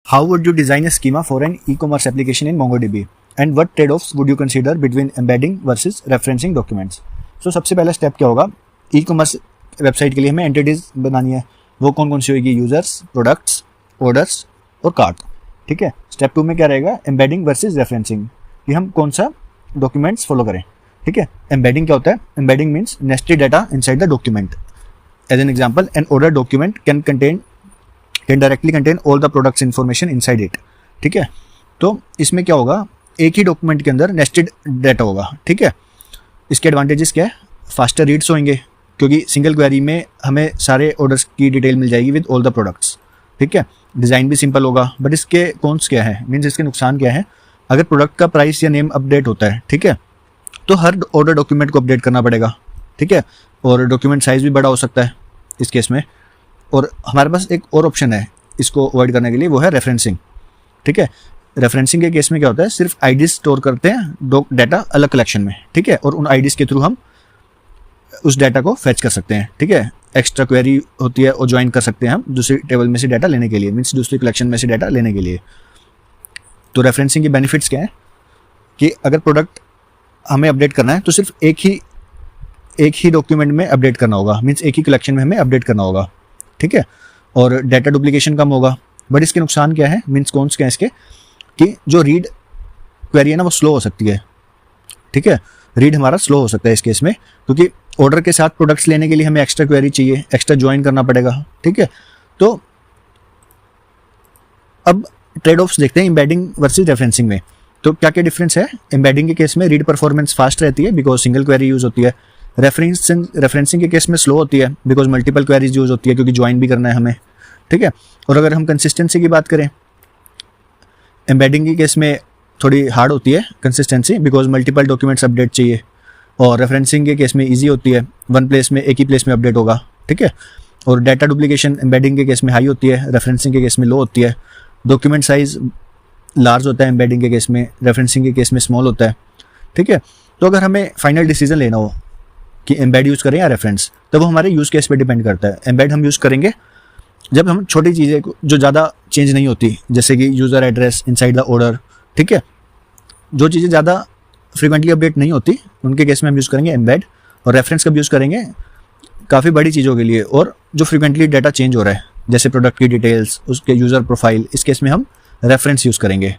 How would you design a schema for an e-commerce application in MongoDB? And what trade-offs would you consider between embedding versus referencing documents? So सबसे पहला step क्या होगा, e commerce website के लिए हमें entities बनानी है. वो कौन कौन सी होगी? यूजर्स, प्रोडक्ट्स, ऑर्डर्स और कार्ट. ठीक है. स्टेप 2 में क्या रहेगा? एम्बेडिंग वर्सेस रेफरेंसिंग, कि हम कौन सा डॉक्यूमेंट्स फॉलो करें. ठीक है. एम्बेडिंग क्या होता है? Embedding means nested data inside the document. As an example, an order document can directly contain all the products information inside it. ठीक है. तो इसमें क्या होगा, एक ही डॉक्यूमेंट के अंदर नेस्टेड डाटा होगा. ठीक है. इसके एडवांटेजेस क्या है? फास्टर रीड्स होंगे, क्योंकि सिंगल क्वेरी में हमें सारे ऑर्डर्स की डिटेल मिल जाएगी विद ऑल द प्रोडक्ट्स. ठीक है. डिज़ाइन भी सिंपल होगा. बट इसके कॉन्स क्या है, मीन्स इसके नुकसान क्या है? अगर प्रोडक्ट का प्राइस या नेम अपडेट होता है, ठीक है, तो हर ऑर्डर डॉक्यूमेंट को अपडेट करना पड़ेगा. ठीक है. और डॉक्यूमेंट साइज़ भी बड़ा हो सकता है इस केस में. और हमारे पास एक और ऑप्शन है इसको अवॉइड करने के लिए, वो है रेफरेंसिंग. ठीक है. रेफरेंसिंग के केस में क्या होता है? सिर्फ आईडीज स्टोर करते हैं डाटा अलग कलेक्शन में. ठीक है. और उन आईडीज के थ्रू हम उस डाटा को फेच कर सकते हैं. ठीक है. एक्स्ट्रा क्वेरी होती है और ज्वाइन कर सकते हैं हम दूसरी टेबल में से डाटा लेने के लिए, मीन्स दूसरी कलेक्शन में से डाटा लेने के लिए. तो रेफरेंसिंग के बेनिफिट्स क्या है कि अगर प्रोडक्ट हमें अपडेट करना है तो सिर्फ एक ही डॉक्यूमेंट में अपडेट करना होगा, मीन्स एक ही कलेक्शन में हमें अपडेट करना होगा. ठीक है. और डाटा डुप्लीकेशन कम होगा. बट इसके नुकसान क्या है, मीन्स कौन क्या है इसके, कि जो रीड क्वेरी है ना वो स्लो हो सकती है. ठीक है. रीड हमारा स्लो हो सकता है इस केस में, क्योंकि ऑर्डर के साथ प्रोडक्ट्स लेने के लिए हमें एक्स्ट्रा क्वेरी चाहिए, एक्स्ट्रा ज्वाइन करना पड़ेगा. ठीक है. तो अब ट्रेड ऑफ्स देखते हैं एम्बेडिंग वर्सेस रेफरेंसिंग में. तो क्या क्या डिफरेंस है? एम्बेडिंग के केस में रीड परफॉर्मेंस फास्ट रहती है बिकॉज सिंगल क्वेरी यूज होती है. रेफरेंसिंग के केस में स्लो होती है बिकॉज मल्टीपल क्वेरीज यूज होती है, क्योंकि ज्वाइन भी करना है हमें. ठीक है. और अगर हम कंसिस्टेंसी की बात करें, एम्बेडिंग के केस में थोड़ी हार्ड होती है consistency because multiple documents update चाहिए. और रेफरेंसिंग के केस में इजी होती है, वन प्लेस में एक ही प्लेस में अपडेट होगा. ठीक है. और डाटा डुप्लीकेशन एम्बेडिंग के केस में हाई होती है, रेफरेंसिंग के केस में लो होती है. डॉक्यूमेंट साइज लार्ज होता है एम्बेडिंग के केस में, रेफरेंसिंग के केस में स्मॉल होता है. ठीक है. तो अगर हमें फाइनल डिसीजन लेना हो कि एम्बेड यूज़ करें या रेफरेंस, तो वो हमारे यूज़ केस पे डिपेंड करता है. एम्बेड हम यूज़ करेंगे जब हम छोटी चीज़ें जो ज़्यादा चेंज नहीं होती, जैसे कि user address inside the order. ठीक है. जो चीज़ें ज़्यादा फ्रीक्वेंटली अपडेट नहीं होती उनके केस में हम यूज़ करेंगे एम्बेड. और रेफरेंस कब यूज़ करेंगे? काफ़ी बड़ी चीज़ों के लिए और जो फ्रीक्वेंटली डाटा चेंज हो रहा है, जैसे प्रोडक्ट की डिटेल्स, उसके यूज़र प्रोफाइल, इस केस में हम रेफरेंस यूज़ करेंगे.